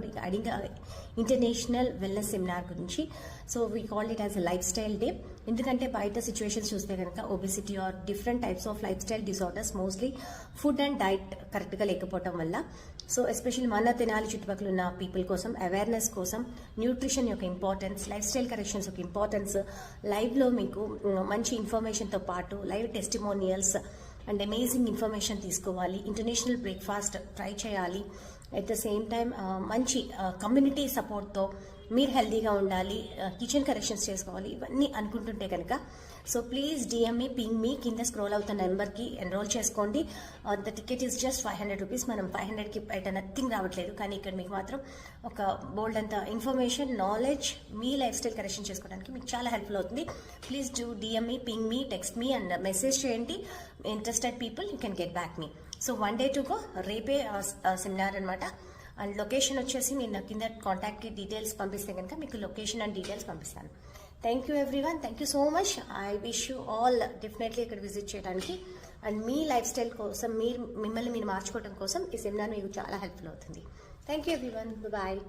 Regarding international wellness seminar గురించి. So we called it as a life style day. ఎందుకంటే బయట situations చూస్తే కనుక obesity or different types of life style disorders, mostly food and diet కరెక్ట్గా లేకపోవడం వల్ల. So especially మన తెనాలి చుట్టుపక్కల ఉన్న పీపుల్ కోసం అవేర్నెస్ కోసం న్యూట్రిషన్ యొక్క ఇంపార్టెన్స్, లైఫ్ స్టైల్ కరెక్షన్స్ యొక్క ఇంపార్టెన్స్, లైవ్లో మీకు మంచి ఇన్ఫర్మేషన్తో పాటు live testimonials and amazing information తీసుకోవాలి. ఇంటర్నేషనల్ బ్రేక్ఫాస్ట్ ట్రై చేయాలి. అట్ ద సేమ్ టైం మంచి కమ్యూనిటీ సపోర్ట్తో మీరు హెల్తీగా ఉండాలి, కిచెన్ కరెక్షన్స్ చేసుకోవాలి. ఇవన్నీ అనుకుంటుంటే కనుక so please DM me, ping మీ, కింద స్క్రోల్ అవుతున్న నెంబర్కి ఎన్రోల్ చేసుకోండి. The ticket is just 500 rupees. మనం 500కి బయట నథింగ్ రావట్లేదు, కానీ ఇక్కడ మీకు మాత్రం ఒక బోల్డ్ అంత ఇన్ఫర్మేషన్, నాలెడ్జ్, మీ లైఫ్ స్టైల్ కరెక్షన్ చేసుకోవడానికి మీకు చాలా హెల్ప్ఫుల్ అవుతుంది. Please do DM me, ping me, text me and message చేయండి. Interested people you can get back me. So 1 day to go, రేపే సెమినార్ అనమాట. అండ్ లొకేషన్ వచ్చేసి నేను కింద కాంటాక్ట్కి డీటెయిల్స్ పంపిస్తే కనుక మీకు లొకేషన్ అండ్ డీటెయిల్స్ పంపిస్తాను. Thank you everyone, thank you so much. I wish you all definitely ఇక్కడ విజిట్ చేయడానికి అండ్ మీ లైఫ్ స్టైల్ కోసం మిమ్మల్ని మీరు మార్చుకోవడం కోసం ఈ సెమినార్ మీకు చాలా హెల్ప్ఫుల్ అవుతుంది. Thank you everyone, bye.